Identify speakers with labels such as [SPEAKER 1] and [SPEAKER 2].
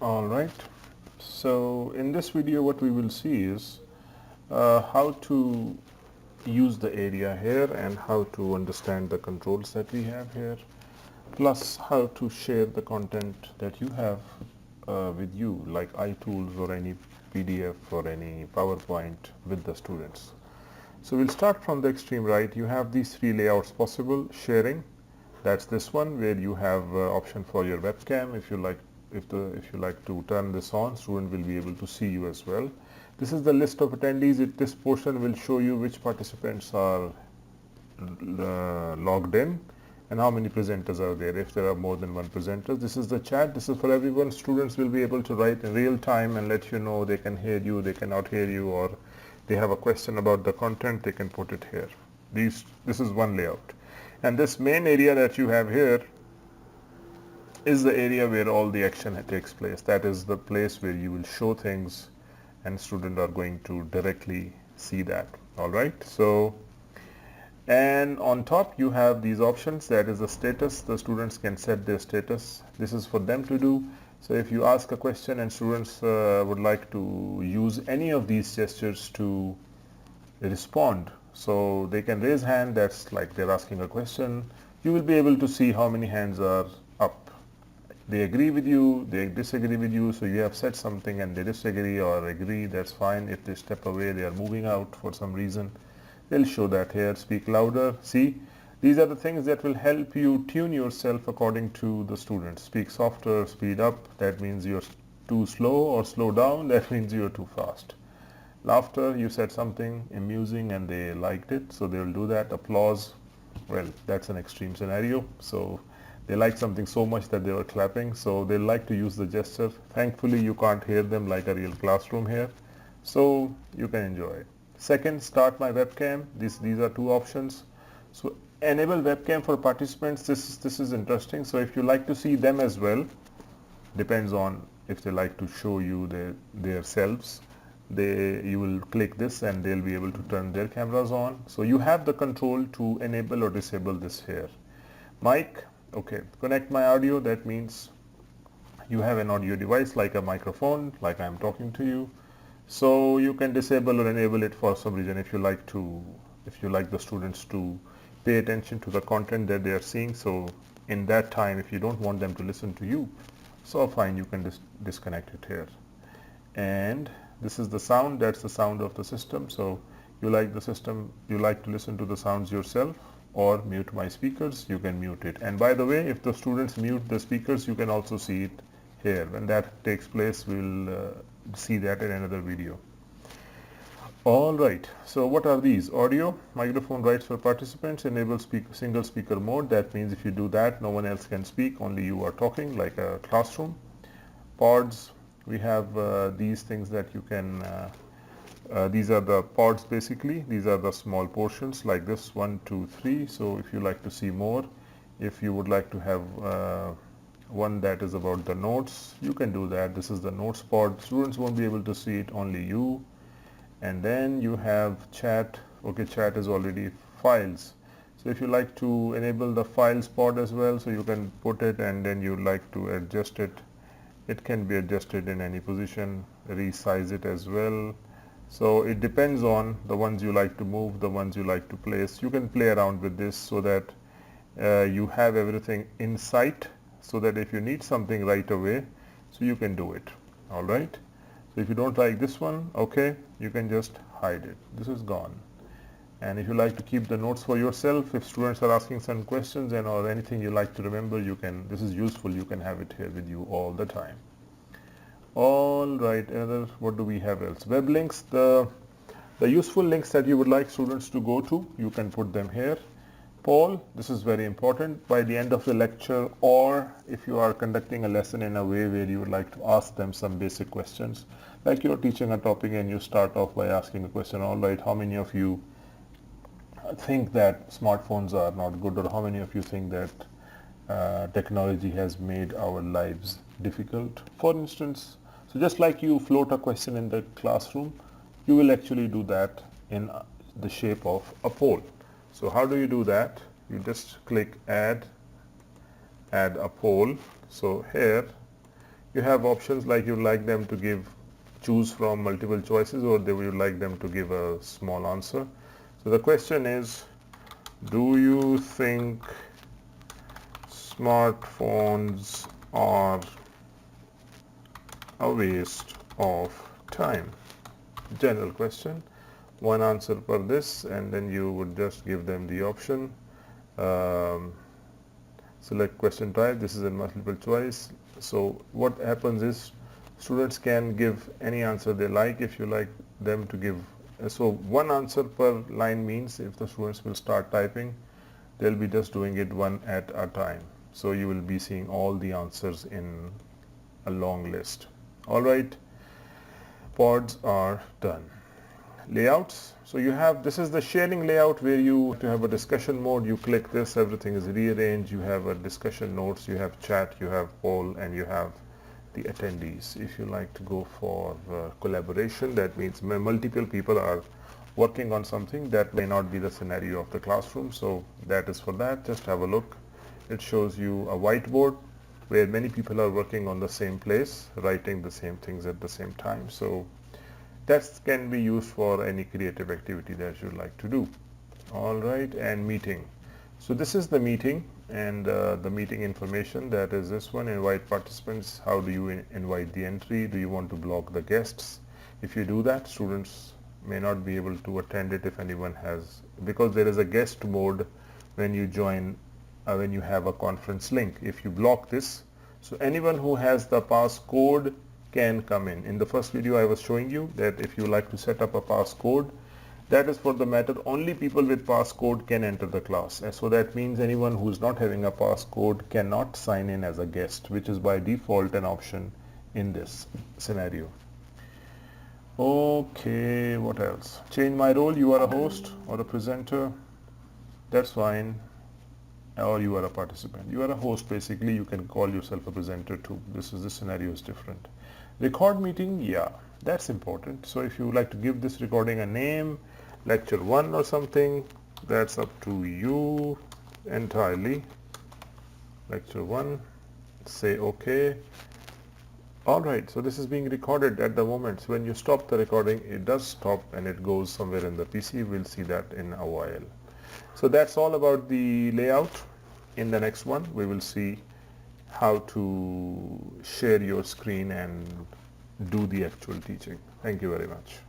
[SPEAKER 1] Alright, so in this video what we will see is how to use the area here and how to understand the controls that we have here, plus how to share the content that you have with you, like iTools or any PDF or any PowerPoint with the students. So we'll start from the extreme right. You have these three layouts possible. Sharing, that's this one where you have option for your webcam. If you like to turn this on, student will be able to see you as well. This is the list of attendees. This portion will show you which participants are logged in and how many presenters are there, if there are more than one presenter. This is the chat. This is for everyone. Students will be able to write in real time and let you know they can hear you, they cannot hear you, or they have a question about the content, they can put it here. This is one layout. And this main area that you have here is the area where all the action takes place. That is the place where you will show things and students are going to directly see that. Alright, so and on top you have these options. That is the status. The students can set their status. This is for them to do. So if you ask a question and students would like to use any of these gestures to respond, so they can raise hand. That's like they're asking a question. You will be able to see how many hands are up. They agree with you, they disagree with you, so you have said something and they disagree or agree, that's fine. If they step away, they are moving out for some reason, they'll show that here. Speak louder. See, these are the things that will help you tune yourself according to the student. Speak softer, speed up, that means you're too slow, or slow down, that means you're too fast. Laughter, you said something amusing and they liked it, so they'll do that. Applause, well, that's an extreme scenario, so they like something so much that they were clapping, so they like to use the gesture. Thankfully you can't hear them like a real classroom here, so you can enjoy it. Second, start my webcam. These are two options. So enable webcam for participants. This is interesting. So if you like to see them as well, depends on if they like to show you their selves, you will click this and they'll be able to turn their cameras on. So you have the control to enable or disable this here. Mic, okay, connect my audio. That means you have an audio device like a microphone, like I'm talking to you. So you can disable or enable it for some reason if you like the students to pay attention to the content that they are seeing. So in that time, if you don't want them to listen to you, so fine, you can disconnect it here. And this is the sound. That's the sound of the system. So you like to listen to the sounds yourself, or mute my speakers, you can mute it. And by the way, if the students mute the speakers, you can also see it here. When that takes place, we'll see that in another video. Alright, so what are these? Audio, microphone rights for participants, enable single speaker mode. That means if you do that, no one else can speak, only you are talking like a classroom. Pods, we have these things that you can these are the pods basically. These are the small portions like this, 1, 2, 3. So if you like to see more, if you would like to have one that is about the notes, you can do that. This is the notes pod. Students won't be able to see it, only you. And then you have chat. Okay, chat is already files. So if you like to enable the files pod as well, so you can put it, and then you like to adjust it. It can be adjusted in any position, resize it as well. So it depends on the ones you like to move, the ones you like to place. You can play around with this so that you have everything in sight, so that if you need something right away, so you can do it. Alright, so if you don't like this one, okay, you can just hide it. This is gone. And if you like to keep the notes for yourself, if students are asking some questions and or anything you like to remember, you can, this is useful, you can have it here with you all the time. Alright, what do we have else? Web links, the useful links that you would like students to go to, you can put them here. Poll, this is very important. By the end of the lecture, or if you are conducting a lesson in a way where you would like to ask them some basic questions, like you're teaching a topic and you start off by asking a question, all right, how many of you think that smartphones are not good, or how many of you think that technology has made our lives difficult, for instance. So just like you float a question in the classroom, you will actually do that in the shape of a poll. So how do you do that? You just click add a poll. So here You have options like you like them to choose from multiple choices, or they would like them to give a small answer. So the question is, do you think smartphones are a waste of time? General question. One answer per this, and then you would just give them the option. Um, Select question type. This is a multiple choice. So what happens is students can give any answer they like. If you like them to give, so one answer per line means if the students will start typing, they'll be just doing it one at a time. So you will be seeing all the answers in a long list. All right, pods are done. Layouts. So you have, this is the sharing layout where you have a discussion mode. You click this, everything is rearranged. You have a discussion notes, you have chat, you have poll, and you have the attendees. If you like to go for collaboration, that means multiple people are working on something that may not be the scenario of the classroom. So that is for that. Just have a look. It shows you a whiteboard where many people are working on the same place, writing the same things at the same time. So that can be used for any creative activity that you'd like to do. All right, and meeting. So this is the meeting, and the meeting information, that is this one. Invite participants. How do you invite the entry? Do you want to block the guests? If you do that, students may not be able to attend it if anyone has, because there is a guest mode when you join, when you have a conference link. If you block this, so anyone who has the passcode can come in. In the first video I was showing you that if you like to set up a passcode, that is for the matter only people with passcode can enter the class. And so that means anyone who is not having a passcode cannot sign in as a guest, which is by default an option in this scenario. Okay, what else? Change my role. You are a host or a presenter. That's fine. Or you are a participant. You are a host basically. You can call yourself a presenter too. This scenario is different. Record meeting, yeah, that's important. So if you like to give this recording a name, lecture 1 or something, that's up to you entirely. Lecture 1, say okay. All right, so this is being recorded at the moment. So when you stop the recording, it does stop and it goes somewhere in the PC. We'll see that in a while. So that's all about the layout. In the next one, we will see how to share your screen and do the actual teaching. Thank you very much.